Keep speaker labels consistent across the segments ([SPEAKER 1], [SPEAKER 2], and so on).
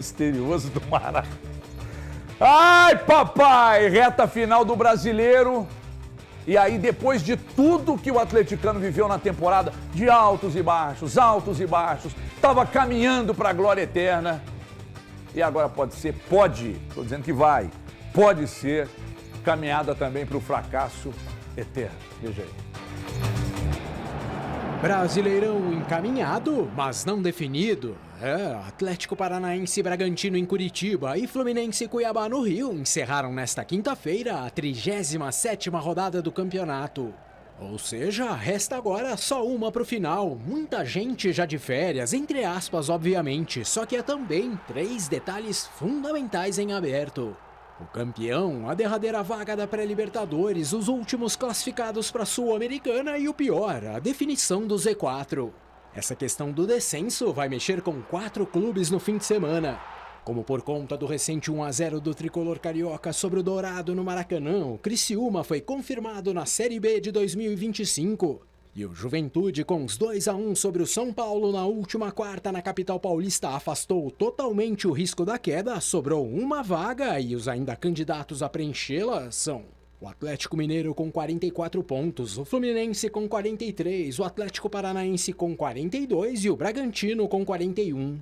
[SPEAKER 1] Misterioso do Maracanã. Ai, papai! Reta final do Brasileiro. E aí, depois de tudo que o atleticano viveu na temporada, de altos e baixos, estava caminhando para a glória eterna. E agora estou dizendo que pode ser caminhada também para o fracasso eterno. Veja aí.
[SPEAKER 2] Brasileirão encaminhado, mas não definido. Atlético Paranaense e Bragantino em Curitiba e Fluminense e Cuiabá no Rio encerraram nesta quinta-feira a 37ª rodada do campeonato. Ou seja, resta agora só uma para o final. Muita gente já de férias, entre aspas, obviamente, só que há também 3 detalhes fundamentais em aberto. O campeão, a derradeira vaga da pré-Libertadores, os últimos classificados para a Sul-Americana e o pior, a definição do Z4. Essa questão do descenso vai mexer com 4 clubes no fim de semana. Como por conta do recente 1-0 do tricolor carioca sobre o Dourado no Maracanã, o Criciúma foi confirmado na Série B de 2025. E o Juventude, com os 2-1 sobre o São Paulo na última quarta na capital paulista, afastou totalmente o risco da queda, sobrou uma vaga e os ainda candidatos a preenchê-la são o Atlético Mineiro com 44 pontos, o Fluminense com 43, o Atlético Paranaense com 42 e o Bragantino com 41.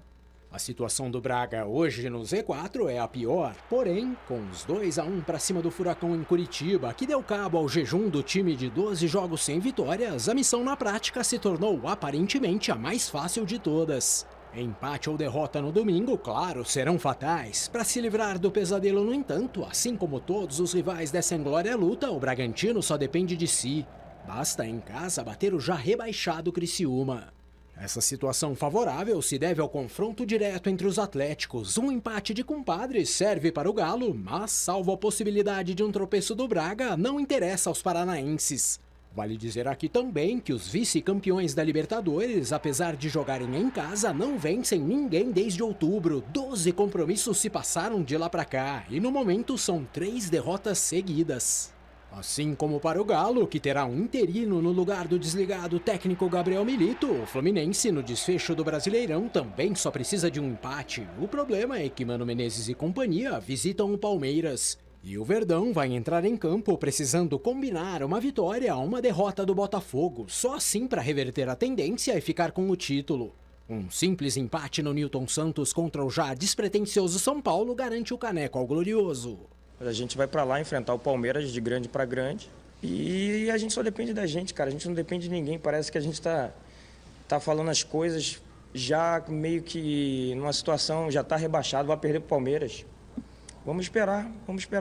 [SPEAKER 2] A situação do Braga hoje no Z4 é a pior, porém, com os 2-1 para cima do Furacão em Curitiba, que deu cabo ao jejum do time de 12 jogos sem vitórias, a missão na prática se tornou aparentemente a mais fácil de todas. Empate ou derrota no domingo, claro, serão fatais. Para se livrar do pesadelo, no entanto, assim como todos os rivais dessa inglória luta, o Bragantino só depende de si. Basta em casa bater o já rebaixado Criciúma. Essa situação favorável se deve ao confronto direto entre os atléticos. Um empate de compadres serve para o Galo, mas, salvo a possibilidade de um tropeço do Braga, não interessa aos paranaenses. Vale dizer aqui também que os vice-campeões da Libertadores, apesar de jogarem em casa, não vencem ninguém desde outubro. 12 compromissos se passaram de lá para cá e no momento são 3 derrotas seguidas. Assim como para o Galo, que terá um interino no lugar do desligado técnico Gabriel Milito, o Fluminense no desfecho do Brasileirão também só precisa de um empate. O problema é que Mano Menezes e companhia visitam o Palmeiras. E o Verdão vai entrar em campo precisando combinar uma vitória a uma derrota do Botafogo, só assim para reverter a tendência e ficar com o título. Um simples empate no Newton Santos contra o já despretensioso São Paulo garante o caneco ao Glorioso.
[SPEAKER 3] A gente vai para lá enfrentar o Palmeiras de grande para grande e a gente só depende da gente, cara. A gente não depende de ninguém. Parece que a gente tá falando as coisas já meio que numa situação, já tá rebaixado, vai perder pro Palmeiras. Vamos esperar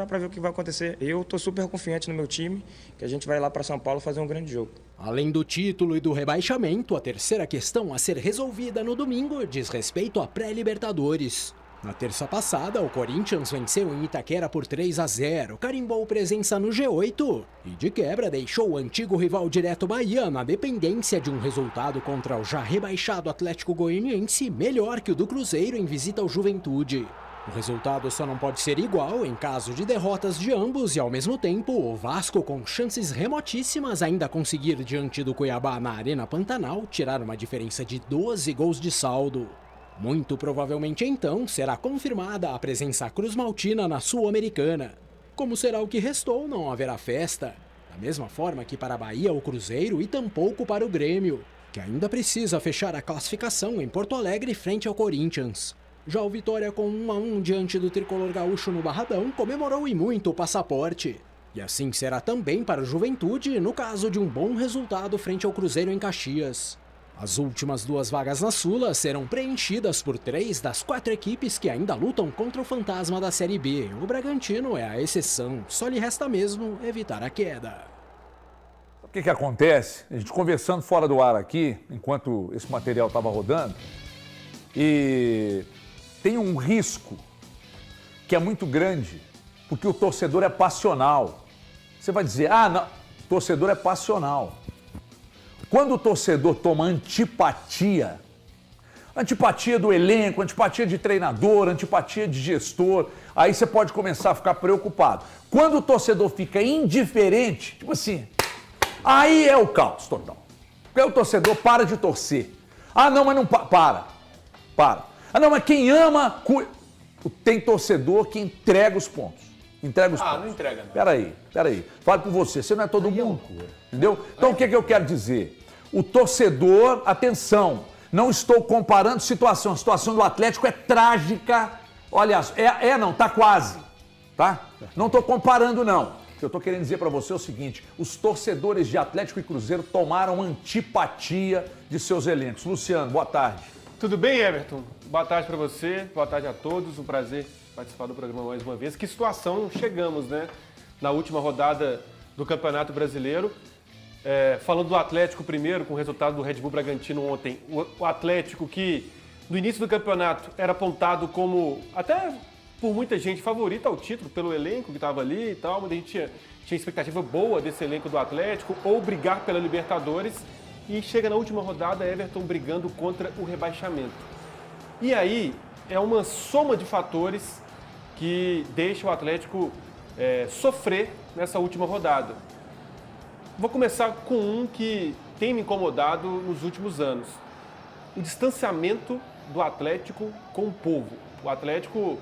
[SPEAKER 3] para ver o que vai acontecer. Eu tô super confiante no meu time, que a gente vai lá para São Paulo fazer um grande jogo.
[SPEAKER 2] Além do título e do rebaixamento, a terceira questão a ser resolvida no domingo diz respeito à pré-Libertadores. Na terça passada, o Corinthians venceu em Itaquera por 3-0, carimbou presença no G8 e, de quebra, deixou o antigo rival direto Bahia na dependência de um resultado contra o já rebaixado Atlético Goianiense melhor que o do Cruzeiro em visita ao Juventude. O resultado só não pode ser igual em caso de derrotas de ambos e, ao mesmo tempo, o Vasco, com chances remotíssimas, ainda conseguir, diante do Cuiabá na Arena Pantanal, tirar uma diferença de 12 gols de saldo. Muito provavelmente, então, será confirmada a presença cruzmaltina na Sul-Americana. Como será o que restou, não haverá festa. Da mesma forma que para a Bahia o Cruzeiro e tampouco para o Grêmio, que ainda precisa fechar a classificação em Porto Alegre frente ao Corinthians. Já o Vitória, com 1-1 diante do tricolor gaúcho no Barradão, comemorou e muito o passaporte. E assim será também para o Juventude, no caso de um bom resultado frente ao Cruzeiro em Caxias. As últimas 2 vagas na Sula serão preenchidas por 3 das 4 equipes que ainda lutam contra o fantasma da Série B. O Bragantino é a exceção, só lhe resta mesmo evitar a queda.
[SPEAKER 1] O que acontece? A gente conversando fora do ar aqui, enquanto esse material estava rodando, e tem um risco que é muito grande, porque o torcedor é passional. Você vai dizer, não, o torcedor é passional. Quando o torcedor toma antipatia do elenco, antipatia de treinador, antipatia de gestor, aí você pode começar a ficar preocupado. Quando o torcedor fica indiferente, tipo assim, aí é o caos total. Porque aí o torcedor para de torcer. Não, mas não para. Ah, não, mas quem ama... Tem torcedor que entrega os pontos. Entrega os pontos.
[SPEAKER 4] Não entrega, não.
[SPEAKER 1] Peraí. Fala por você. Você não é todo mundo. Entendeu? Então, o que eu quero dizer? O torcedor, atenção, não estou comparando situação. A situação do Atlético é trágica. Olha, não, tá quase. Tá? Não estou comparando, não. O que eu estou querendo dizer para você é o seguinte: os torcedores de Atlético e Cruzeiro tomaram antipatia de seus elencos. Luciano, boa tarde.
[SPEAKER 4] Tudo bem, Everton? Boa tarde para você, boa tarde a todos. Um prazer participar do programa mais uma vez. Que situação chegamos, né? Na última rodada do Campeonato Brasileiro. Falando do Atlético primeiro, com o resultado do Red Bull Bragantino ontem. O Atlético que, no início do campeonato, era apontado como, até por muita gente, favorito ao título, pelo elenco que estava ali e tal. Muita gente tinha expectativa boa desse elenco do Atlético, ou brigar pela Libertadores. E chega na última rodada, Everton brigando contra o rebaixamento. E aí, é uma soma de fatores que deixa o Atlético sofrer nessa última rodada. Vou começar com um que tem me incomodado nos últimos anos. O distanciamento do Atlético com o povo. O Atlético,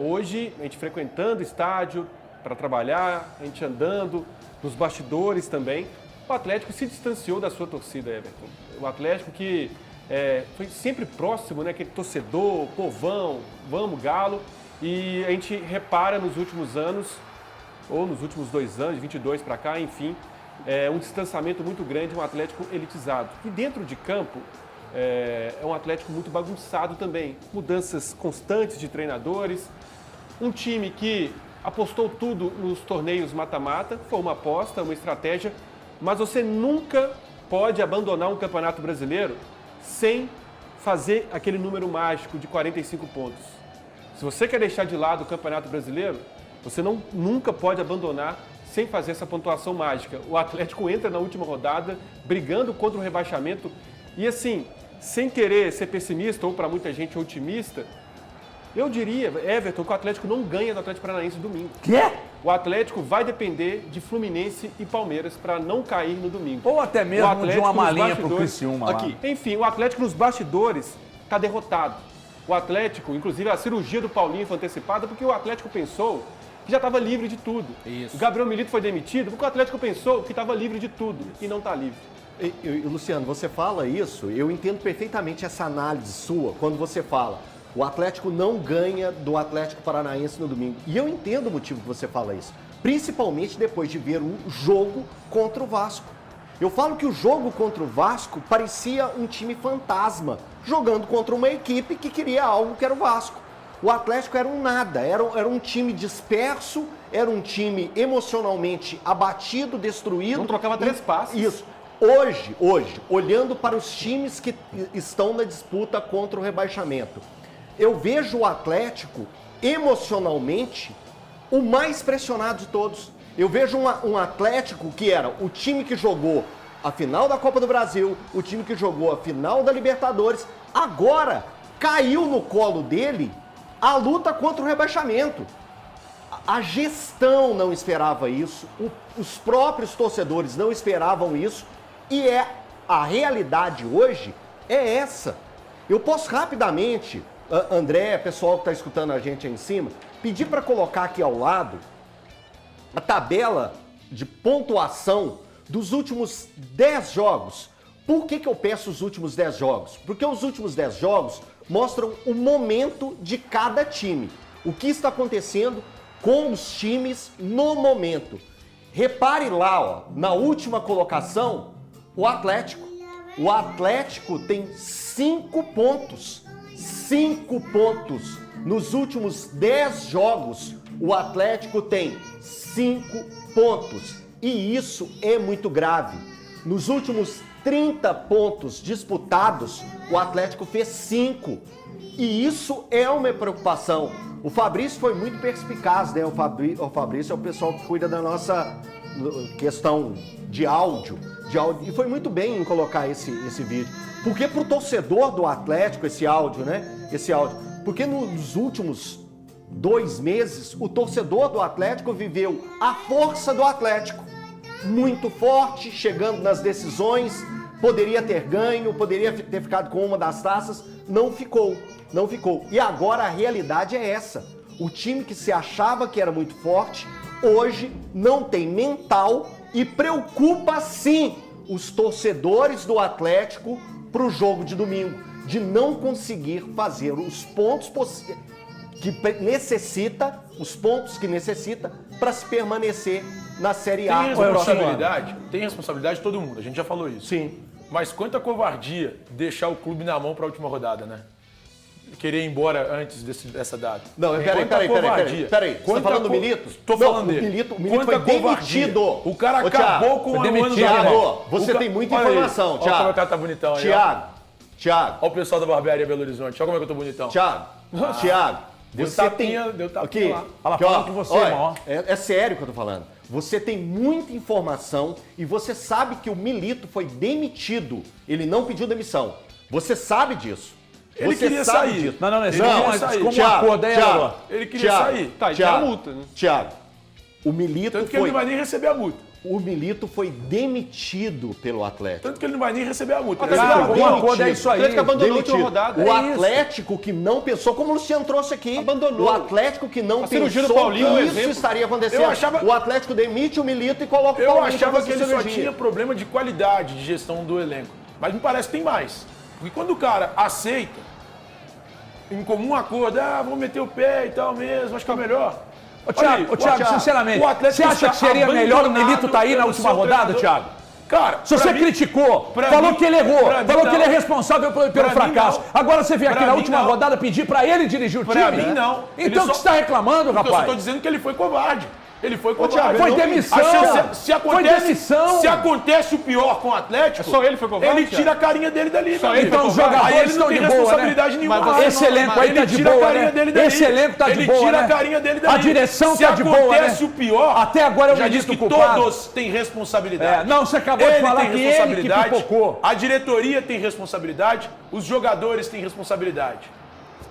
[SPEAKER 4] hoje, a gente frequentando o estádio para trabalhar, a gente andando, nos bastidores também. O Atlético se distanciou da sua torcida, Everton. O Atlético que foi sempre próximo, né? Aquele torcedor, povão, vamos, galo. E a gente repara nos últimos anos, ou nos últimos 2 anos, de 22 para cá, enfim, um distanciamento muito grande, um Atlético elitizado. E dentro de campo, é um Atlético muito bagunçado também. Mudanças constantes de treinadores, um time que apostou tudo nos torneios mata-mata, foi uma aposta, uma estratégia, mas você nunca pode abandonar um campeonato brasileiro sem fazer aquele número mágico de 45 pontos. Se você quer deixar de lado o campeonato brasileiro, você nunca pode abandonar sem fazer essa pontuação mágica. O Atlético entra na última rodada brigando contra o rebaixamento e assim, sem querer ser pessimista ou para muita gente otimista, eu diria, Everton, que o Atlético não ganha do Atlético Paranaense domingo.
[SPEAKER 1] Quê?
[SPEAKER 4] O Atlético vai depender de Fluminense e Palmeiras para não cair no domingo.
[SPEAKER 1] Ou até mesmo de uma malinha pro Criciúma lá.
[SPEAKER 4] Enfim, o Atlético nos bastidores está derrotado. O Atlético, inclusive a cirurgia do Paulinho foi antecipada porque o Atlético pensou que já estava livre de tudo.
[SPEAKER 5] Isso.
[SPEAKER 4] O Gabriel Milito foi demitido porque o Atlético pensou que estava livre de tudo e não está livre.
[SPEAKER 5] Luciano, você fala isso, eu entendo perfeitamente essa análise sua quando você fala o Atlético não ganha do Atlético Paranaense no domingo. E eu entendo o motivo que você fala isso, principalmente depois de ver um jogo contra o Vasco. Eu falo que o jogo contra o Vasco parecia um time fantasma, jogando contra uma equipe que queria algo que era o Vasco. O Atlético era um nada, era um time disperso, era um time emocionalmente abatido, destruído.
[SPEAKER 4] Não trocava 3 passes.
[SPEAKER 5] Isso. Hoje, olhando para os times que estão na disputa contra o rebaixamento, eu vejo o Atlético emocionalmente o mais pressionado de todos. Eu vejo um Atlético que era o time que jogou a final da Copa do Brasil, o time que jogou a final da Libertadores, agora caiu no colo dele a luta contra o rebaixamento. A gestão não esperava isso, os próprios torcedores não esperavam isso, e a realidade hoje é essa. Eu posso rapidamente, André, pessoal que está escutando a gente aí em cima, pedir para colocar aqui ao lado a tabela de pontuação dos últimos 10 jogos. Por que eu peço os últimos 10 jogos? Porque os últimos 10 jogos mostram o momento de cada time. O que está acontecendo com os times no momento. Repare lá, ó, na última colocação, o Atlético. O Atlético tem 5 pontos. 5 pontos. Nos últimos 10 jogos, o Atlético tem 5 pontos. E isso é muito grave. Nos últimos 30 pontos disputados, o Atlético fez 5. E isso é uma preocupação. O Fabrício foi muito perspicaz, né? O Fabrício é o pessoal que cuida da nossa questão de áudio. E foi muito bem em colocar esse vídeo. Porque pro torcedor do Atlético, esse áudio, né? Esse áudio. Porque nos últimos 2 meses, o torcedor do Atlético viveu a força do Atlético. Muito forte, chegando nas decisões, poderia ter ganho, poderia ter ficado com uma das taças, não ficou. E agora a realidade é essa. O time que se achava que era muito forte, hoje não tem mental e preocupa sim os torcedores do Atlético para o jogo de domingo, de não conseguir fazer os pontos que necessita para se permanecer na Série A.
[SPEAKER 6] Tem responsabilidade de todo mundo, a gente já falou isso.
[SPEAKER 5] Sim.
[SPEAKER 6] Mas quanta covardia deixar o clube na mão para a última rodada, né? Querer ir embora antes dessa data.
[SPEAKER 5] Não, peraí. Você tá falando do Milito?
[SPEAKER 6] Tô falando dele.
[SPEAKER 5] O Milito foi demitido.
[SPEAKER 6] O cara acabou com o ano do
[SPEAKER 5] Thiago, você tem muita informação, Thiago.
[SPEAKER 6] Olha como o cara tá bonitão aí.
[SPEAKER 5] Thiago.
[SPEAKER 6] Olha o pessoal da Barbearia Belo Horizonte. Olha como é que eu tô bonitão.
[SPEAKER 5] Thiago.
[SPEAKER 6] Deu tapinha lá.
[SPEAKER 1] Ela falando com você, irmão.
[SPEAKER 5] É sério que eu tô falando. Você tem muita informação e você sabe que o Milito foi demitido. Ele não pediu demissão. Você sabe disso.
[SPEAKER 6] Ele queria sair.
[SPEAKER 1] Não, como um acordo aí,
[SPEAKER 6] ele queria sair.
[SPEAKER 4] Tá, e tem a multa, né?
[SPEAKER 5] Thiago, o Milito
[SPEAKER 6] Tanto que ele não vai nem receber a multa.
[SPEAKER 5] O Milito foi demitido pelo Atlético.
[SPEAKER 6] Tanto que ele não vai nem receber a multa.
[SPEAKER 1] Um acordo é isso aí.
[SPEAKER 4] O Atlético abandonou a última rodada.
[SPEAKER 5] O Atlético que não pensou, como o Luciano trouxe aqui,
[SPEAKER 4] abandonou.
[SPEAKER 5] O Atlético que não
[SPEAKER 4] cirurgia do
[SPEAKER 5] pensou
[SPEAKER 4] Paulinho,
[SPEAKER 5] que
[SPEAKER 4] um
[SPEAKER 5] isso
[SPEAKER 4] exemplo.
[SPEAKER 5] estaria acontecendo. O Atlético demite o Milito e coloca o
[SPEAKER 6] Eu
[SPEAKER 5] Paulinho
[SPEAKER 6] achava
[SPEAKER 5] pra
[SPEAKER 6] que
[SPEAKER 5] fazer
[SPEAKER 6] ele só
[SPEAKER 5] cirurgia.
[SPEAKER 6] tinha problema de qualidade de gestão do elenco. Mas me parece que tem mais. Porque quando o cara aceita, em comum acordo, vamos meter o pé e tal mesmo, acho que é melhor.
[SPEAKER 1] Ô, Thiago, sinceramente, você acha que seria melhor o Milito estar aí na última rodada, Thiago?
[SPEAKER 6] Cara,
[SPEAKER 1] se você criticou, falou que ele errou, falou que ele é responsável pelo fracasso. Agora você vem aqui na última rodada pedir pra ele dirigir o time?
[SPEAKER 6] Pra mim, não.
[SPEAKER 1] Então o que você está reclamando, rapaz?
[SPEAKER 6] Eu só tô dizendo que ele foi covarde. Ele foi covarde.
[SPEAKER 1] Foi demissão.
[SPEAKER 6] Se acontece o pior com o Atlético,
[SPEAKER 4] só ele foi covarde,
[SPEAKER 6] ele tira a carinha dele dali.
[SPEAKER 1] Então os jogadores estão de boa,
[SPEAKER 6] responsabilidade nenhuma.
[SPEAKER 1] Esse elenco aí tá de boa, né? Esse elenco tá de boa,
[SPEAKER 6] Ele tira a carinha dele dali.
[SPEAKER 1] A direção tá de boa, né?
[SPEAKER 6] Se acontece o pior,
[SPEAKER 1] até agora eu
[SPEAKER 6] já disse que todos têm responsabilidade.
[SPEAKER 1] Não, você acabou de falar que ele que pipocou.
[SPEAKER 6] A diretoria tem responsabilidade, os jogadores têm responsabilidade.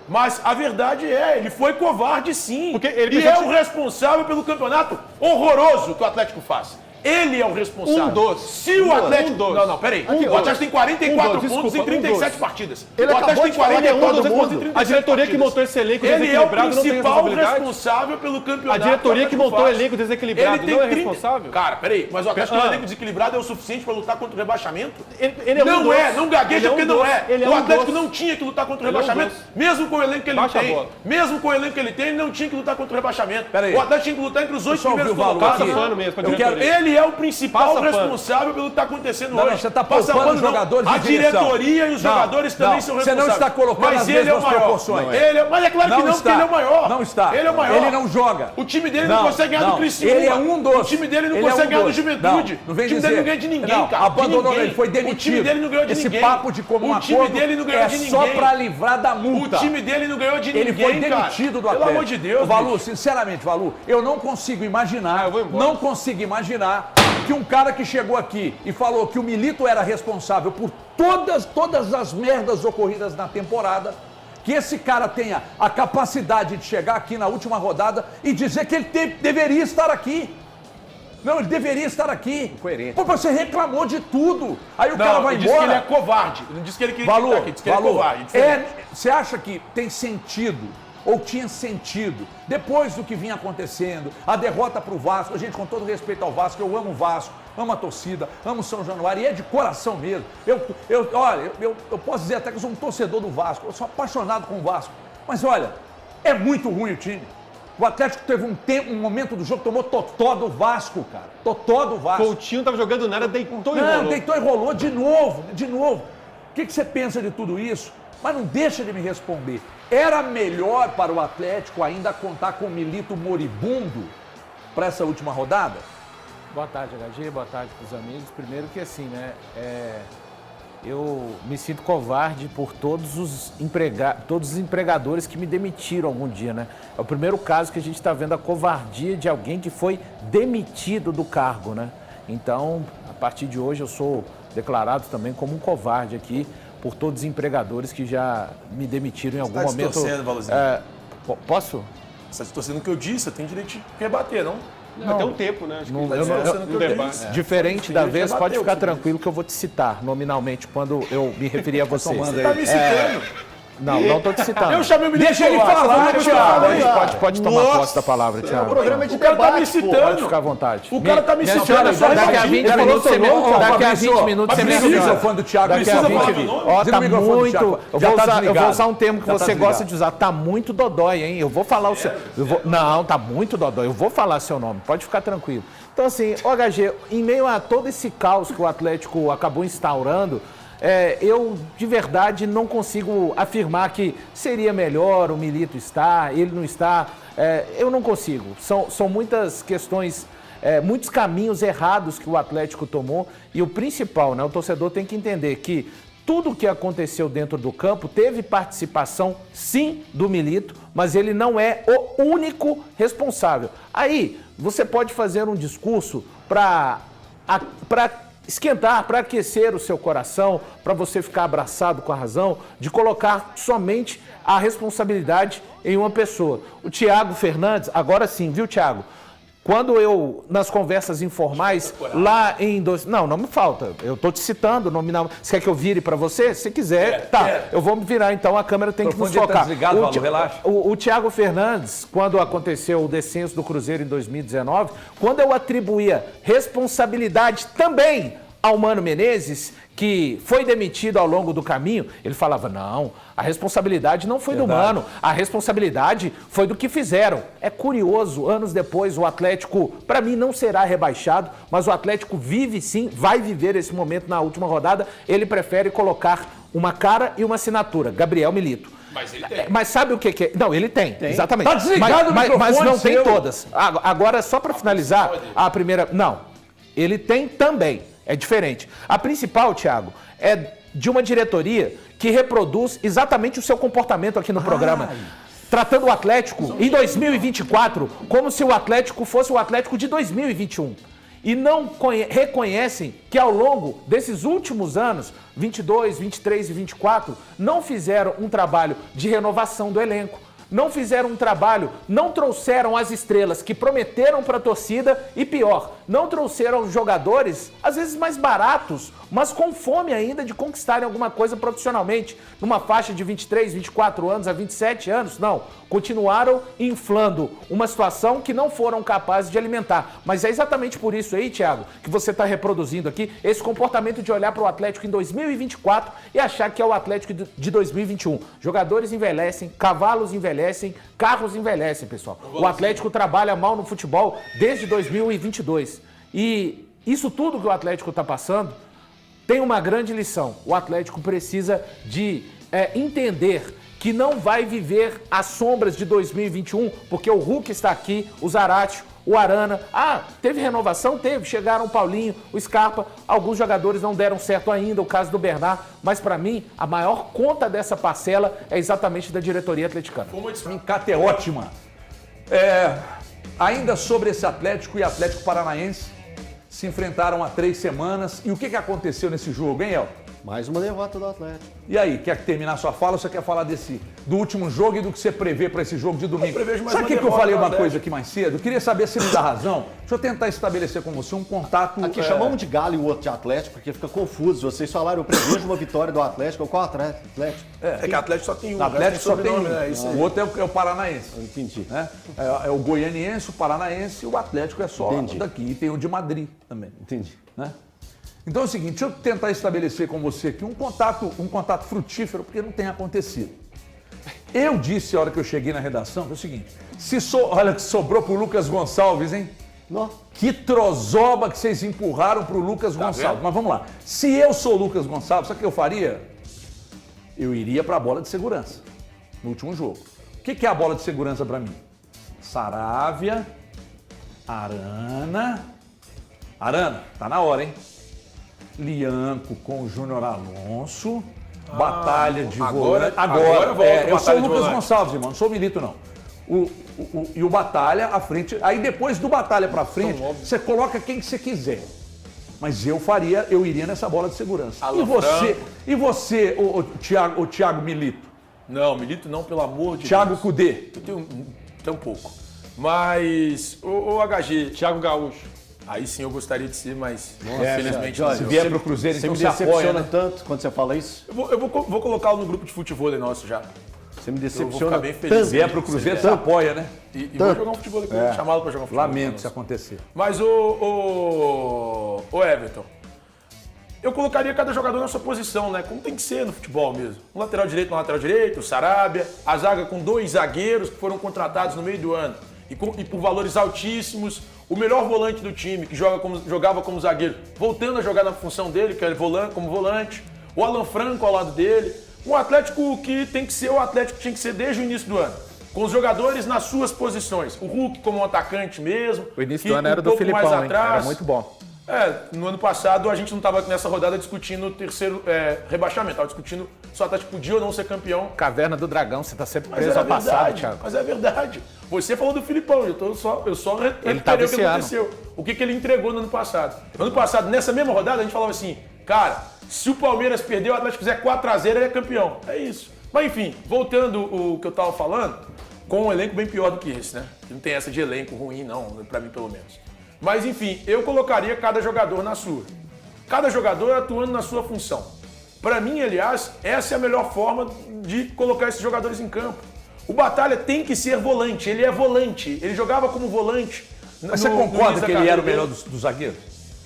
[SPEAKER 6] Mas a verdade ele foi covarde sim.
[SPEAKER 4] Porque ele
[SPEAKER 6] e é o responsável pelo campeonato horroroso que o Atlético faz. Ele é o responsável. Se o Atlético... Não, peraí. O Atlético tem 44 pontos em 37 partidas.
[SPEAKER 5] Ele
[SPEAKER 6] o Atlético tem 44 pontos em 37
[SPEAKER 4] A diretoria que montou esse elenco desequilibrado não tem responsabilidade?
[SPEAKER 6] Ele é o principal responsável pelo campeonato.
[SPEAKER 4] A diretoria que montou o elenco desequilibrado não é responsável?
[SPEAKER 6] Cara, peraí. Mas o Atlético tem um elenco desequilibrado é o suficiente para lutar contra o rebaixamento?
[SPEAKER 4] Ele
[SPEAKER 6] não gagueja porque não é. O Atlético não tinha que lutar contra o rebaixamento, mesmo com o elenco que ele tem. Mesmo com o elenco que ele tem, ele não tinha que lutar contra o rebaixamento. O Atlético tinha que lutar entre os 8 primeiros colocados. Ele é o principal responsável pelo que está acontecendo hoje.
[SPEAKER 1] Você está poupando os jogadores
[SPEAKER 6] de direção. A diretoria e os jogadores também são responsáveis.
[SPEAKER 1] Você não está colocando as mesmas proporções.
[SPEAKER 6] Mas é claro que não, porque ele é o maior.
[SPEAKER 1] Não está.
[SPEAKER 6] Ele é o maior.
[SPEAKER 1] Ele não joga.
[SPEAKER 6] O time dele não consegue ganhar do Criciúma.
[SPEAKER 1] Ele é um dos.
[SPEAKER 6] O time dele não consegue ganhar do Juventude.
[SPEAKER 1] Não vem
[SPEAKER 6] o time dele não ganha de ninguém, cara.
[SPEAKER 1] Abandonou, ele foi demitido.
[SPEAKER 6] O time dele não ganhou de ninguém.
[SPEAKER 1] Esse papo de comum acordo é só para livrar da multa.
[SPEAKER 6] O time dele não ganhou de ninguém,
[SPEAKER 1] ele foi demitido do Atlético.
[SPEAKER 6] Pelo amor de Deus.
[SPEAKER 1] Valu, sinceramente, Valu, eu não consigo imaginar, que um cara que chegou aqui e falou que o Milito era responsável por todas as merdas ocorridas na temporada, que esse cara tenha a capacidade de chegar aqui na última rodada e dizer que ele deveria estar aqui. Não, ele deveria estar aqui.
[SPEAKER 5] Coerente.
[SPEAKER 1] Pô, você reclamou de tudo. Aí o cara vai embora.
[SPEAKER 6] Ele disse que ele é covarde. Ele não disse que ele queria estar aqui. Disse que ele é covarde.
[SPEAKER 1] Você acha que tem sentido, ou tinha sentido, depois do que vinha acontecendo, a derrota para o Vasco, gente, com todo respeito ao Vasco, eu amo o Vasco, amo a torcida, amo São Januário, e é de coração mesmo. Olha, eu posso dizer até que eu sou um torcedor do Vasco, eu sou apaixonado com o Vasco, mas olha, é muito ruim o time. O Atlético teve um momento do jogo, tomou totó do Vasco, cara. Totó do Vasco.
[SPEAKER 4] Coutinho não estava jogando nada, deitou e rolou.
[SPEAKER 1] Não, deitou e rolou de novo. O que você pensa de tudo isso? Mas não deixa de me responder. Era melhor para o Atlético ainda contar com o Milito moribundo para essa última rodada?
[SPEAKER 7] Boa tarde, HG. Boa tarde para os amigos. Primeiro que assim, né? Eu me sinto covarde por todos os empregadores que me demitiram algum dia, né? É o primeiro caso que a gente está vendo a covardia de alguém que foi demitido do cargo, né? Então, a partir de hoje, eu sou declarado também como um covarde aqui por todos os empregadores que já me demitiram em algum momento.
[SPEAKER 6] Você está distorcendo, Valuzinho.
[SPEAKER 7] Posso?
[SPEAKER 6] Você está distorcendo o que eu disse, você tem direito de rebater, não?
[SPEAKER 4] Até um tempo, né? Acho que
[SPEAKER 7] diferente da vez, pode ficar tranquilo que eu vou te citar nominalmente quando eu me referir a você.
[SPEAKER 6] Você tá me citando.
[SPEAKER 7] Não estou te citando.
[SPEAKER 6] Eu chamei o Milito.
[SPEAKER 1] Deixa ele falar,
[SPEAKER 7] Thiago. Pode tomar posse da palavra, Thiago.
[SPEAKER 5] O programa é de
[SPEAKER 6] O cara tá me
[SPEAKER 5] debate,
[SPEAKER 6] citando.
[SPEAKER 7] Pode ficar à vontade.
[SPEAKER 6] O cara tá me citando.
[SPEAKER 7] Daqui a 20 minutos você me
[SPEAKER 1] Precisa,
[SPEAKER 7] aciona.
[SPEAKER 1] fã do Thiago.
[SPEAKER 7] Daqui a 20 Ó, tá muito... Eu vou usar um termo que você gosta de usar. Tá muito dodói, hein? Eu vou falar o seu... Não, tá muito dodói. Eu vou falar seu nome. Pode ficar tranquilo. Então, assim, HG, em meio a todo esse caos que o Atlético acabou instaurando, eu, de verdade, não consigo afirmar que seria melhor o Milito estar, ele não está. Eu não consigo. São muitas questões, muitos caminhos errados que o Atlético tomou. E o principal, né, o torcedor tem que entender que tudo o que aconteceu dentro do campo teve participação, sim, do Milito, mas ele não é o único responsável. Aí, você pode fazer um discurso para esquentar, para aquecer o seu coração, para você ficar abraçado com a razão, de colocar somente a responsabilidade em uma pessoa. O Thiago Fernandes, agora sim, viu, Thiago? Quando eu, nas conversas informais, lá em... Não me falta. Eu estou te citando nominal. Você quer que eu vire para você? Se quiser, eu vou me virar, então a câmera tem que nos focar.
[SPEAKER 1] Tá desligado, Paulo, relaxa.
[SPEAKER 7] O Thiago Fernandes, quando aconteceu o descenso do Cruzeiro em 2019, quando eu atribuía responsabilidade também ao Mano Menezes, que foi demitido ao longo do caminho, ele falava, não, a responsabilidade não foi do Mano, a responsabilidade foi do que fizeram. É curioso, anos depois o Atlético, para mim, não será rebaixado, mas o Atlético vive sim, vai viver esse momento na última rodada, ele prefere colocar uma cara e uma assinatura, Gabriel Milito.
[SPEAKER 6] Mas ele tem.
[SPEAKER 7] Mas sabe o que é? Não, ele tem. Exatamente.
[SPEAKER 1] Tá desligado o microfone,
[SPEAKER 7] mas não tem
[SPEAKER 1] seu.
[SPEAKER 7] todas. Agora, só para finalizar, a primeira... Não, ele tem também. É diferente. A principal, Thiago, é de uma diretoria que reproduz exatamente o seu comportamento aqui no programa. Tratando o Atlético em 2024 como se o Atlético fosse o Atlético de 2021. E não reconhecem que ao longo desses últimos anos, 22, 23 e 24, não fizeram um trabalho de renovação do elenco. Não fizeram um trabalho, não trouxeram as estrelas que prometeram para a torcida e pior, não trouxeram jogadores, às vezes mais baratos, mas com fome ainda de conquistarem alguma coisa profissionalmente, numa faixa de 23, 24 anos a 27 anos, não. Continuaram inflando uma situação que não foram capazes de alimentar. Mas é exatamente por isso aí, Thiago, que você está reproduzindo aqui esse comportamento de olhar para o Atlético em 2024 e achar que é o Atlético de 2021. Jogadores envelhecem, cavalos envelhecem, carros envelhecem, pessoal. O Atlético trabalha mal no futebol desde 2022. E isso tudo que o Atlético está passando tem uma grande lição. O Atlético precisa de entender que não vai viver as sombras de 2021, porque o Hulk está aqui, o Zaratio, o Arana. Teve renovação? Teve. Chegaram o Paulinho, o Scarpa. Alguns jogadores não deram certo ainda, o caso do Bernard. Mas, para mim, a maior conta dessa parcela é exatamente da diretoria atleticana.
[SPEAKER 1] Encate é ótima. Ainda sobre esse Atlético e Atlético Paranaense, se enfrentaram há 3 semanas. E o que aconteceu nesse jogo, hein, El?
[SPEAKER 5] Mais uma derrota do Atlético.
[SPEAKER 1] E aí, quer terminar sua fala ou você quer falar do último jogo e do que você prevê para esse jogo de domingo? Sabe o que eu falei uma coisa aqui mais cedo? Eu queria saber se me dá razão. Deixa eu tentar estabelecer com você um contato...
[SPEAKER 5] Aqui chamamos de Galo e o outro de Atlético, porque fica confuso. Vocês falaram, eu prevejo uma vitória do Atlético. Qual Atlético?
[SPEAKER 6] É que o Atlético só tem um.
[SPEAKER 1] O Atlético só tem um.
[SPEAKER 6] Né? Isso
[SPEAKER 1] O outro é o Paranaense.
[SPEAKER 5] Entendi.
[SPEAKER 1] Né? É o goianiense, o paranaense e o Atlético é só daqui. E tem o de Madrid também.
[SPEAKER 5] Entendi.
[SPEAKER 1] Né? Então é o seguinte, deixa eu tentar estabelecer com você aqui um contato frutífero, porque não tem acontecido. Eu disse, a hora que eu cheguei na redação, que é o seguinte, olha que sobrou pro Lucas Gonçalves, hein?
[SPEAKER 5] Não.
[SPEAKER 1] Que trozoba que vocês empurraram pro Lucas Gonçalves.
[SPEAKER 6] Vendo?
[SPEAKER 1] Mas vamos lá, se eu sou o Lucas Gonçalves, sabe o que eu faria? Eu iria para a bola de segurança, no último jogo. O que é a bola de segurança para mim? Saravia, Arana, tá na hora, hein? Lianco com o Júnior Alonso, batalha de volante. Agora eu sou o Lucas Gonçalves, irmão, não sou o Milito, não. E o Batalha à frente, aí depois do Batalha pra frente, você coloca quem que você quiser. Mas eu iria nessa bola de segurança. E você, o Thiago Milito?
[SPEAKER 6] Não, Milito não, pelo amor de
[SPEAKER 1] Thiago
[SPEAKER 6] Deus.
[SPEAKER 1] Cudê?
[SPEAKER 6] Eu tenho um pouco. Mas, o HG...
[SPEAKER 4] Thiago Gaúcho.
[SPEAKER 6] Aí sim eu gostaria de ser, mas
[SPEAKER 5] infelizmente
[SPEAKER 1] se vier pro Cruzeiro, então
[SPEAKER 5] você me decepciona,
[SPEAKER 1] né?
[SPEAKER 5] tanto quando você fala isso.
[SPEAKER 6] Eu vou colocá-lo no grupo de futebol nosso já.
[SPEAKER 5] Você me
[SPEAKER 6] Eu vou
[SPEAKER 5] decepciona
[SPEAKER 6] ficar bem feliz.
[SPEAKER 1] Se vier pro Cruzeiro, você apoia, né?
[SPEAKER 6] E vou jogar um futebol com ele, chamá-lo pra jogar um futebol.
[SPEAKER 1] Lamento se acontecer.
[SPEAKER 6] Mas o Everton, eu colocaria cada jogador na sua posição, né? Como tem que ser no futebol mesmo. Um lateral direito, o Sarabia, a zaga com 2 zagueiros que foram contratados no meio do ano e por valores altíssimos. O melhor volante do time, que jogava como zagueiro, voltando a jogar na função dele, que é como volante. O Alan Franco ao lado dele. Um Atlético que tem que ser o Atlético que tinha que ser desde o início do ano. Com os jogadores nas suas posições. O Hulk como um atacante mesmo.
[SPEAKER 7] O início do ano era do Filipão,
[SPEAKER 6] mais atrás.
[SPEAKER 7] Era muito bom.
[SPEAKER 6] No ano passado a gente não estava nessa rodada discutindo o terceiro rebaixamento. Estava discutindo se o Atlético podia ou não ser campeão.
[SPEAKER 7] Caverna do Dragão, você está sempre preso ao passado, Thiago.
[SPEAKER 6] Mas é verdade. Você falou do Filipão, eu só
[SPEAKER 7] ele tá
[SPEAKER 6] reiterei o que aconteceu. O que ele entregou no ano passado. No ano passado, nessa mesma rodada, a gente falava assim, cara, se o Palmeiras perder, o Atlético fizer 4-0, ele é campeão. É isso. Mas enfim, voltando o que eu estava falando, com um elenco bem pior do que esse, né? Não tem essa de elenco ruim, não, pra mim pelo menos. Mas enfim, eu colocaria cada jogador na sua. Cada jogador atuando na sua função. Para mim, aliás, essa é a melhor forma de colocar esses jogadores em campo. O Batalha tem que ser volante, ele é volante, ele jogava como volante.
[SPEAKER 1] Mas você concorda que ele era o melhor dos zagueiros?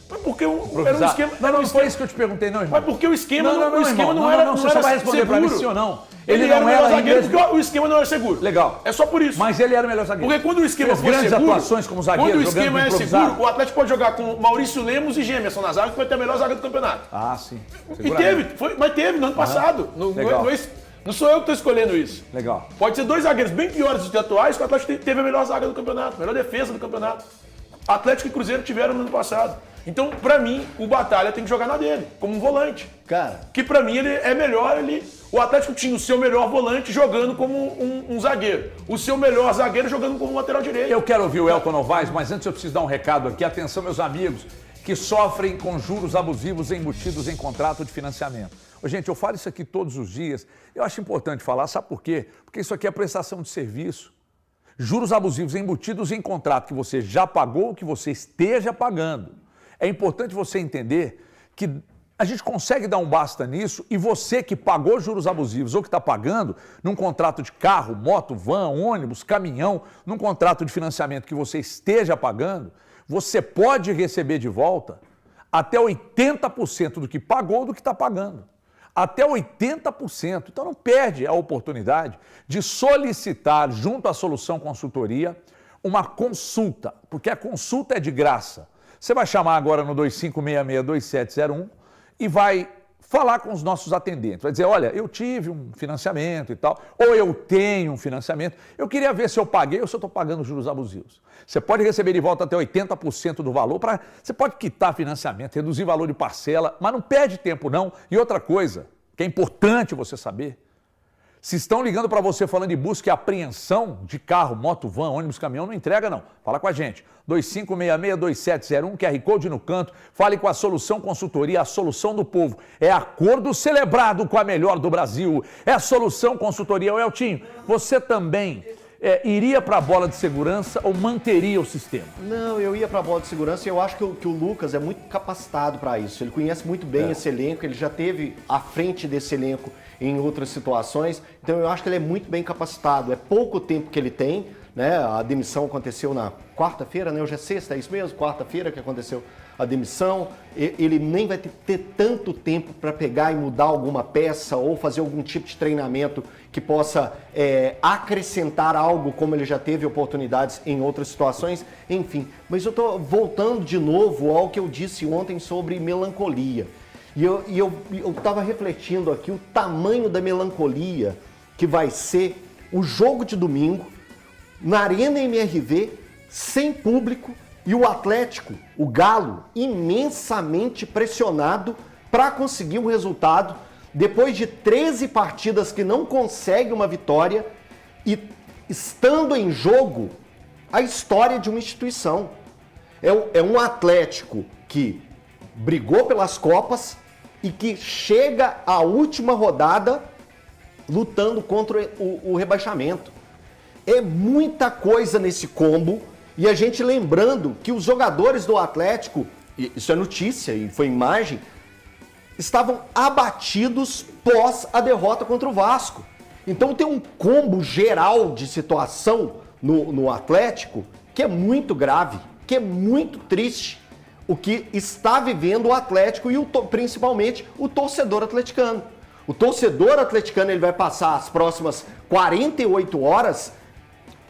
[SPEAKER 6] Mas porque era um esquema...
[SPEAKER 1] Não foi isso que eu te perguntei, não, irmão.
[SPEAKER 6] Mas porque o esquema não
[SPEAKER 1] era
[SPEAKER 6] não
[SPEAKER 1] você
[SPEAKER 6] era
[SPEAKER 1] só vai responder
[SPEAKER 6] seguro.
[SPEAKER 1] pra mim sim ou não.
[SPEAKER 6] Ele não era zagueiro porque o esquema não era seguro.
[SPEAKER 1] Legal.
[SPEAKER 6] É só por isso.
[SPEAKER 1] Mas ele era o melhor zagueiro.
[SPEAKER 6] Porque quando o esquema for
[SPEAKER 1] grandes
[SPEAKER 6] seguro...
[SPEAKER 1] atuações como zagueiro,
[SPEAKER 6] quando o esquema é
[SPEAKER 1] improvisado.
[SPEAKER 6] seguro, o Atlético pode jogar com Maurício Lemos e Gemerson na zaga, que vai ter a melhor zaga do campeonato.
[SPEAKER 1] Ah, sim.
[SPEAKER 6] E teve, mas teve no ano passado. Não sou eu que estou escolhendo isso.
[SPEAKER 1] Legal.
[SPEAKER 6] Pode ser 2 zagueiros bem piores do que atuais, que o Atlético teve a melhor zaga do campeonato, a melhor defesa do campeonato. Atlético e Cruzeiro tiveram no ano passado. Então, pra mim, o Batalha tem que jogar na dele, como um volante.
[SPEAKER 5] Cara.
[SPEAKER 6] Que pra mim ele é melhor, o Atlético tinha o seu melhor volante jogando como um zagueiro. O seu melhor zagueiro jogando como um lateral direito.
[SPEAKER 1] Eu quero ouvir o Elton Novaes, mas antes eu preciso dar um recado aqui. Atenção, meus amigos, que sofrem com juros abusivos embutidos em contrato de financiamento. Gente, eu falo isso aqui todos os dias. Eu acho importante falar, sabe por quê? Porque isso aqui é prestação de serviço. Juros abusivos embutidos em contrato que você já pagou ou que você esteja pagando. É importante você entender que a gente consegue dar um basta nisso e você que pagou juros abusivos ou que está pagando num contrato de carro, moto, van, ônibus, caminhão, num contrato de financiamento que você esteja pagando, você pode receber de volta até 80% do que pagou do que está pagando. Até 80%. Então não perde a oportunidade de solicitar junto à Solução Consultoria uma consulta, porque a consulta é de graça. Você vai chamar agora no 2566-2701 e vai falar com os nossos atendentes. Vai dizer, olha, eu tive um financiamento e tal, ou eu tenho um financiamento, eu queria ver se eu paguei ou se eu estou pagando juros abusivos. Você pode receber de volta até 80% do valor, você pode quitar financiamento, reduzir valor de parcela, mas não perde tempo não. E outra coisa, que é importante você saber, se estão ligando para você falando de busca e apreensão de carro, moto, van, ônibus, caminhão, não entrega não. Fala com a gente. 2566-2701, QR Code no canto. Fale com a Solução Consultoria, a solução do povo. É acordo celebrado com a melhor do Brasil. É a Solução Consultoria. Eltinho, você também iria para a bola de segurança ou manteria o sistema?
[SPEAKER 5] Não, eu ia para a bola de segurança e eu acho que o Lucas é muito capacitado para isso. Ele conhece muito bem esse elenco, ele já teve à frente desse elenco em outras situações, então eu acho que ele é muito bem capacitado. É pouco tempo que ele tem, né? A demissão aconteceu na quarta-feira, né? Hoje é sexta, é isso mesmo? Quarta-feira que aconteceu a demissão. Ele nem vai ter tanto tempo para pegar e mudar alguma peça ou fazer algum tipo de treinamento que possa acrescentar algo, como ele já teve oportunidades em outras situações. Enfim, mas eu estou voltando de novo ao que eu disse ontem sobre melancolia. E eu estava refletindo aqui o tamanho da melancolia que vai ser o jogo de domingo na Arena MRV, sem público, e o Atlético, o Galo, imensamente pressionado para conseguir um resultado depois de 13 partidas que não consegue uma vitória e estando em jogo a história de uma instituição. É um Atlético que brigou pelas Copas e que chega à última rodada lutando contra o rebaixamento. É muita coisa nesse combo. E a gente lembrando que os jogadores do Atlético, isso é notícia e foi imagem, estavam abatidos pós a derrota contra o Vasco. Então tem um combo geral de situação no Atlético que é muito grave, que é muito triste. O que está vivendo o Atlético e principalmente o torcedor atleticano. O torcedor atleticano ele vai passar as próximas 48 horas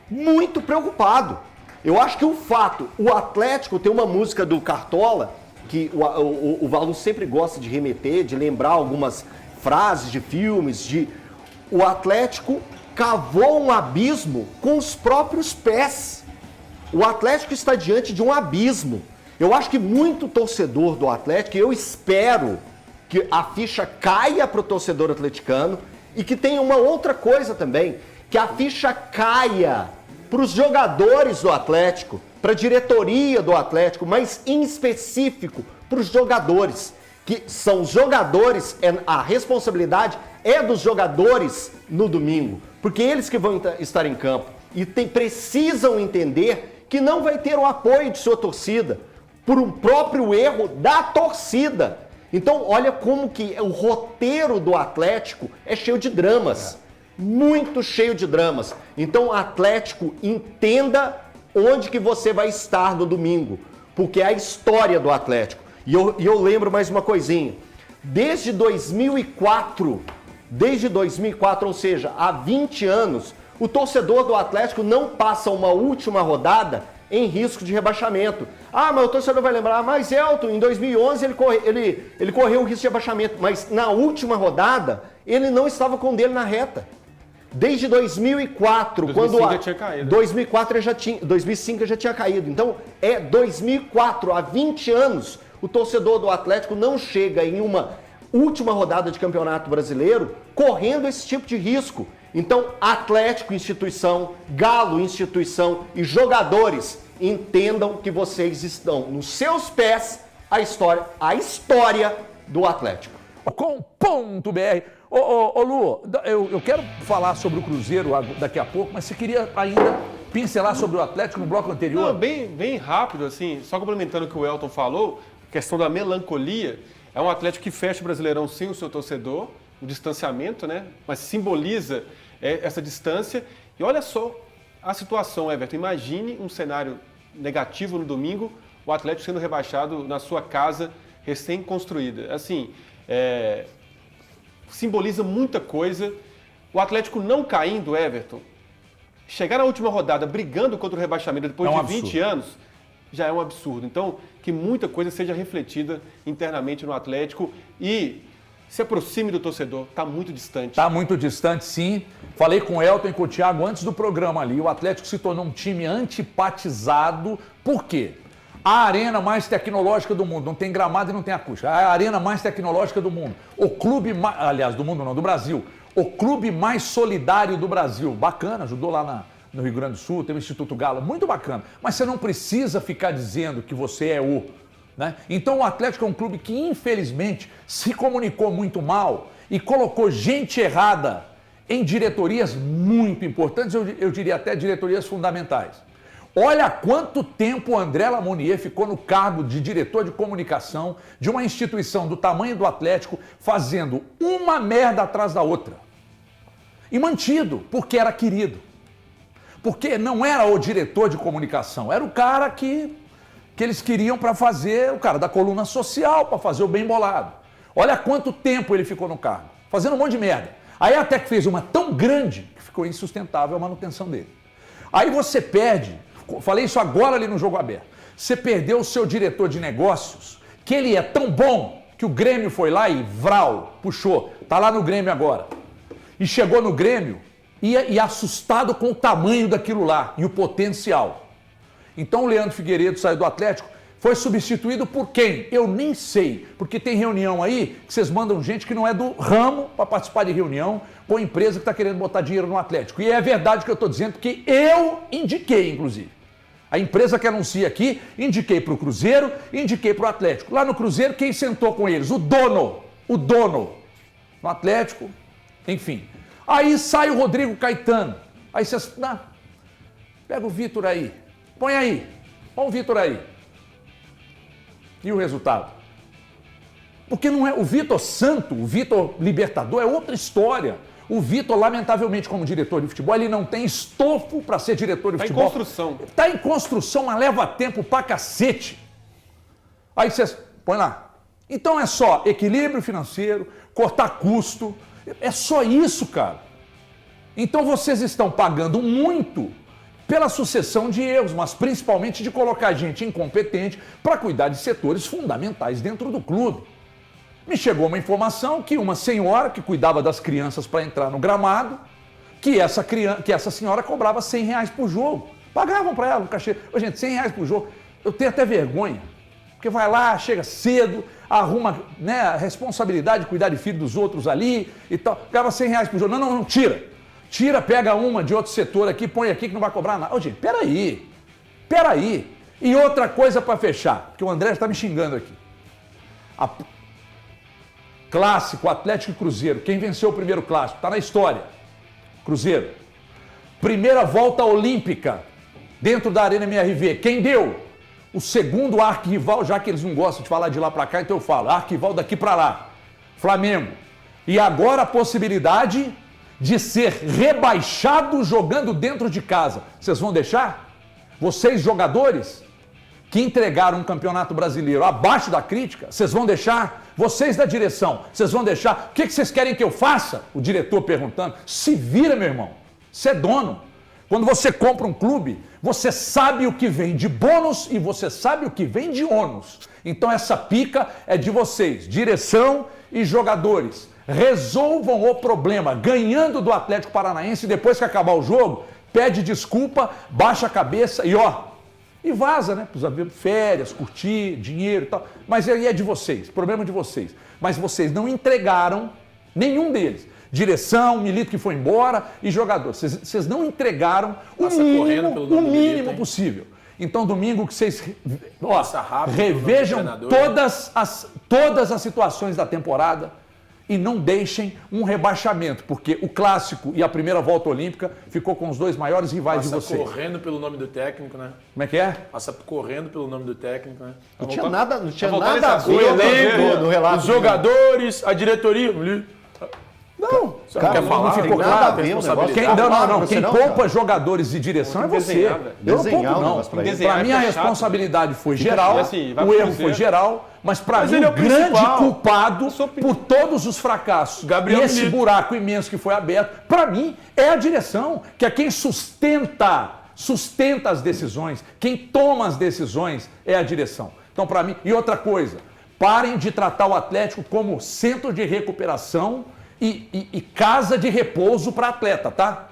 [SPEAKER 5] muito preocupado. Eu acho que o Atlético tem uma música do Cartola, que o Valu sempre gosta de remeter, de lembrar algumas frases de filmes, o Atlético cavou um abismo com os próprios pés. O Atlético está diante de um abismo. Eu acho que muito torcedor do Atlético, eu espero que a ficha caia para o torcedor atleticano e que tenha uma outra coisa também, que a ficha caia para os jogadores do Atlético, para a diretoria do Atlético, mas em específico para os jogadores, que são os jogadores, a responsabilidade é dos jogadores no domingo, porque eles que vão estar em campo e precisam entender que não vai ter o apoio de sua torcida, por um próprio erro da torcida. Então, olha como que o roteiro do Atlético é cheio de dramas. Muito cheio de dramas. Então, Atlético, entenda onde que você vai estar no domingo. Porque é a história do Atlético. E eu lembro mais uma coisinha. Desde 2004, ou seja, há 20 anos, o torcedor do Atlético não passa uma última rodada em risco de rebaixamento. Ah, mas o torcedor vai lembrar, mas Elton, em 2011 ele correu o risco de rebaixamento, mas na última rodada ele não estava com o dele na reta. Desde 2004,
[SPEAKER 4] 2005 já tinha caído.
[SPEAKER 5] 2005 já tinha caído. Então, 2004, há 20 anos, o torcedor do Atlético não chega em uma última rodada de Campeonato Brasileiro correndo esse tipo de risco. Então, Atlético, instituição, Galo, instituição e jogadores, entendam que vocês estão nos seus pés a história do Atlético.
[SPEAKER 1] Com.br. Ô Lu, eu quero falar sobre o Cruzeiro daqui a pouco, mas você queria ainda pincelar sobre o Atlético no bloco anterior?
[SPEAKER 4] Não, bem rápido, assim, só complementando o que o Elton falou, a questão da melancolia, é um Atlético que fecha o Brasileirão sem o seu torcedor, o distanciamento, né? Mas simboliza essa distância. E olha só a situação, Everton. Imagine um cenário negativo no domingo, o Atlético sendo rebaixado na sua casa recém-construída. Assim, simboliza muita coisa. O Atlético não caindo, Everton, chegar na última rodada brigando contra o rebaixamento depois de 20 anos, já é um absurdo. Então, que muita coisa seja refletida internamente no Atlético e se aproxime do torcedor, está muito distante.
[SPEAKER 1] Está muito distante, sim. Falei com o Elton e com o Thiago antes do programa ali. O Atlético se tornou um time antipatizado. Por quê? A arena mais tecnológica do mundo. Não tem gramado e não tem acústica. A arena mais tecnológica do mundo. O clube, aliás, do mundo não, do Brasil. O clube mais solidário do Brasil. Bacana, ajudou lá no Rio Grande do Sul, tem o Instituto Galo. Muito bacana. Mas você não precisa ficar dizendo que você é o... Né? Então o Atlético é um clube que infelizmente se comunicou muito mal e colocou gente errada em diretorias muito importantes, eu diria até diretorias fundamentais. Olha quanto tempo o André Lamonier ficou no cargo de diretor de comunicação de uma instituição do tamanho do Atlético, fazendo uma merda atrás da outra. E mantido, porque era querido. Porque não era o diretor de comunicação, era o cara que eles queriam para fazer, o cara da coluna social, para fazer o bem bolado. Olha quanto tempo ele ficou no cargo, fazendo um monte de merda. Aí até que fez uma tão grande que ficou insustentável a manutenção dele. Aí você perde, falei isso agora ali no Jogo Aberto, você perdeu o seu diretor de negócios, que ele é tão bom que o Grêmio foi lá e vral, puxou, tá lá no Grêmio agora. E chegou no Grêmio e assustado com o tamanho daquilo lá e o potencial. Então o Leandro Figueiredo saiu do Atlético, foi substituído por quem? Eu nem sei, porque tem reunião aí que vocês mandam gente que não é do ramo para participar de reunião com a empresa que está querendo botar dinheiro no Atlético. E é verdade que eu estou dizendo, porque eu indiquei, inclusive. A empresa que anuncia aqui, indiquei para o Cruzeiro, indiquei para o Atlético. Lá no Cruzeiro, quem sentou com eles? O dono. No Atlético, enfim. Aí sai o Rodrigo Caetano. Aí vocês... Pega o Vitor aí. Põe aí. Põe o Vitor aí. E o resultado? Porque não é o Vitor Santo, o Vitor Libertador é outra história. O Vitor, lamentavelmente, como diretor de futebol, ele não tem estofo para ser diretor de futebol.
[SPEAKER 4] Está em construção.
[SPEAKER 1] Está em construção, mas leva tempo pra cacete. Aí vocês põe lá. Então é só equilíbrio financeiro, cortar custo. É só isso, cara. Então vocês estão pagando muito pela sucessão de erros, mas principalmente de colocar gente incompetente para cuidar de setores fundamentais dentro do clube. Me chegou uma informação que uma senhora que cuidava das crianças para entrar no gramado, que essa senhora cobrava R$100 por jogo. Pagavam para ela o cachê. Ô, gente, R$100 por jogo. Eu tenho até vergonha. Porque vai lá, chega cedo, arruma, né, a responsabilidade de cuidar de filho dos outros ali e tal. Pagava R$100 por jogo. Não, tira. Tira, pega uma de outro setor aqui, põe aqui que não vai cobrar nada. Ô, gente, peraí. E outra coisa para fechar, porque o André está me xingando aqui. Clássico, Atlético e Cruzeiro. Quem venceu o primeiro clássico? Está na história. Cruzeiro. Primeira volta olímpica dentro da Arena MRV. Quem deu? O segundo arquirrival, já que eles não gostam de falar de lá para cá, então eu falo. Arquirrival daqui para lá. Flamengo. E agora a possibilidade de ser rebaixado jogando dentro de casa. Vocês vão deixar? Vocês, jogadores, que entregaram um campeonato brasileiro abaixo da crítica, vocês vão deixar? Vocês da direção, vocês vão deixar? O que vocês querem que eu faça? O diretor perguntando. Se vira, meu irmão. Você é dono. Quando você compra um clube, você sabe o que vem de bônus e você sabe o que vem de ônus. Então essa pica é de vocês, direção e jogadores. Resolvam o problema ganhando do Atlético Paranaense e depois que acabar o jogo, pede desculpa, baixa a cabeça e vaza, né? Precisa ver férias, curtir, dinheiro e tal. Mas aí é de vocês, problema de vocês. Mas vocês não entregaram nenhum deles. Direção, Milito que foi embora e jogador. Vocês não entregaram o mínimo possível. Então, domingo que vocês revejam todas as situações da temporada e não deixem um rebaixamento, porque o Clássico e a primeira volta olímpica ficou com os dois maiores rivais de vocês.
[SPEAKER 6] Passa correndo pelo nome do técnico, né?
[SPEAKER 1] Como é que é?
[SPEAKER 6] Passa correndo pelo nome do técnico, né?
[SPEAKER 5] Não tinha nada a
[SPEAKER 6] ver o elenco, no relato, os jogadores, a diretoria.
[SPEAKER 1] Não,
[SPEAKER 5] cara,
[SPEAKER 1] não ficou claro. Quem poupa jogadores de direção é você. Eu não poupo, não. Para mim, a responsabilidade foi geral, o erro foi geral, mas para mim, o grande culpado por todos os fracassos e esse buraco imenso que foi aberto, para mim, é a direção, que é quem sustenta as decisões, quem toma as decisões é a direção. Então, para mim, e outra coisa, parem de tratar o Atlético como centro de recuperação e casa de repouso para atleta, tá?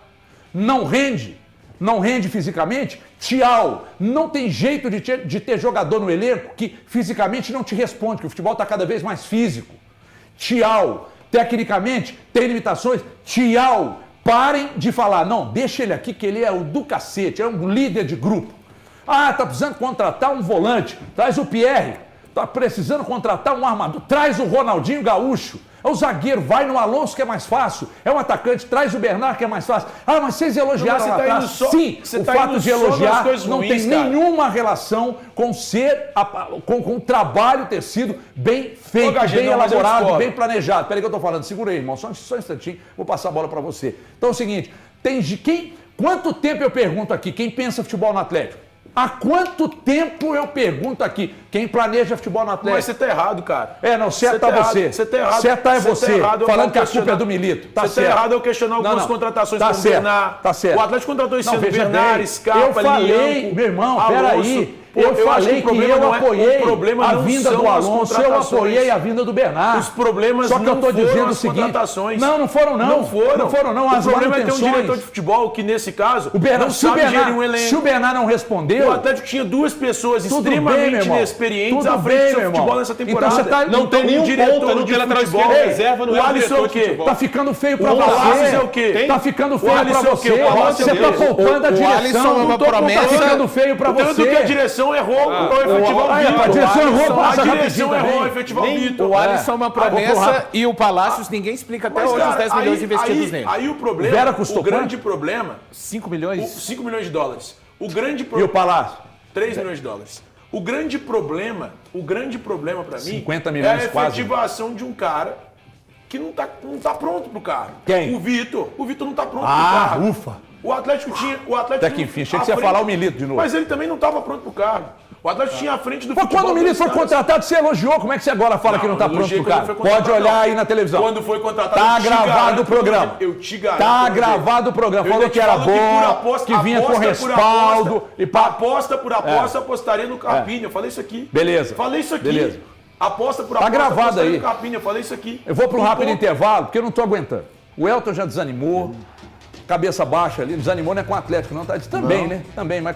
[SPEAKER 1] Não rende fisicamente, tchau. Não tem jeito de ter jogador no elenco que fisicamente não te responde, que o futebol está cada vez mais físico. Tchau. Tecnicamente, tem limitações, tchau. Parem de falar, não, deixa ele aqui que ele é o do cacete, é um líder de grupo. Ah, tá precisando contratar um volante, traz o Pierre. Tá precisando contratar um armador, traz o Ronaldinho Gaúcho. É o zagueiro, vai no Alonso que é mais fácil. É um atacante, traz o Bernard que é mais fácil. Ah, mas vocês elogiaram lá atrás. Sim, o fato de elogiar não tem nenhuma relação com com o trabalho ter sido bem feito, bem elaborado, bem planejado. Peraí que eu tô falando, segura aí, irmão, só um instantinho, vou passar a bola para você. Então é o seguinte, quanto tempo eu pergunto aqui, quem pensa futebol no Atlético? Há quanto tempo eu pergunto aqui quem planeja futebol no Atlético?
[SPEAKER 6] Mas você tá errado, cara.
[SPEAKER 1] Não, certo é você.
[SPEAKER 6] Você tá errado.
[SPEAKER 1] Certo é você. Falando que a culpa é do Milito. Tá certo.
[SPEAKER 6] Você tá errado eu questionar algumas contratações como o Bernard.
[SPEAKER 1] Tá certo.
[SPEAKER 6] O Atlético contratou esse ano Bernard, Scarpa,
[SPEAKER 1] eu falei, meu irmão, peraí. Eu falei que eu apoiei a vinda do Alonso, eu apoiei a vinda do Bernard.
[SPEAKER 6] Os problemas não foram as contratações.
[SPEAKER 1] Não foram não.
[SPEAKER 6] Não foram.
[SPEAKER 1] As
[SPEAKER 6] o problema é ter um diretor de futebol que, nesse caso, não sabe gerir um elenco.
[SPEAKER 1] Se o Bernard não respondeu...
[SPEAKER 6] O Atlético tinha duas pessoas extremamente inexperientes à frente do seu futebol nessa temporada.
[SPEAKER 1] Então,
[SPEAKER 6] não tem nenhum ponta no lateral esquerdo reserva no Alisson é o quê?
[SPEAKER 1] Tá ficando feio pra você.
[SPEAKER 6] É o quê?
[SPEAKER 1] Tá ficando feio pra você. Você tá poupando a direção.
[SPEAKER 7] O Alisson é uma promessa.
[SPEAKER 1] Tá ficando feio pra você.
[SPEAKER 6] Tanto que a direção errou
[SPEAKER 1] a
[SPEAKER 6] direção errou efetivar o Vitor.
[SPEAKER 7] O Alisson é uma promessa e o Palácios ninguém explica até hoje os 10 milhões investidos nele.
[SPEAKER 6] Aí o problema, o grande problema...
[SPEAKER 7] 5 milhões?
[SPEAKER 6] 5 milhões de dólares. O grande
[SPEAKER 1] E o Palácio?
[SPEAKER 6] 3 milhões de dólares. O grande problema para mim
[SPEAKER 1] 50 milhões
[SPEAKER 6] é a
[SPEAKER 1] quase.
[SPEAKER 6] efetivação de um cara que não tá pronto pro cargo.
[SPEAKER 1] Quem?
[SPEAKER 6] O Vitor. O Vitor não tá pronto pro cargo.
[SPEAKER 1] Ufa.
[SPEAKER 6] O Atlético tinha...
[SPEAKER 1] Até que enfim, achei que você ia falar o Milito de novo.
[SPEAKER 6] Mas ele também não estava pronto pro cargo. O Atlético tinha à frente do
[SPEAKER 1] Pô,
[SPEAKER 6] futebol.
[SPEAKER 1] quando o Milito foi contratado, você elogiou. Como é que você agora fala que não tá pronto pro cargo? Pode olhar aí na televisão.
[SPEAKER 6] Quando foi contratado,
[SPEAKER 1] tá gravado o programa.
[SPEAKER 6] Eu te garanto.
[SPEAKER 1] Tá gravado o programa. Falou que era bom, que vinha com respaldo.
[SPEAKER 6] Aposta por aposta, apostaria no Carpini. Eu falei isso aqui.
[SPEAKER 1] Beleza.
[SPEAKER 6] Falei isso aqui.
[SPEAKER 1] Beleza.
[SPEAKER 6] Aposta por
[SPEAKER 1] Tá
[SPEAKER 6] aposta,
[SPEAKER 1] gravado
[SPEAKER 6] apostaria
[SPEAKER 1] aí.
[SPEAKER 6] no Carpini. Eu falei isso aqui.
[SPEAKER 1] Eu vou para um rápido intervalo, porque eu não tô aguentando. O Elton já desanimou. Cabeça baixa ali, desanimou, não é com o Atlético, não. Tá também, né? Também, mas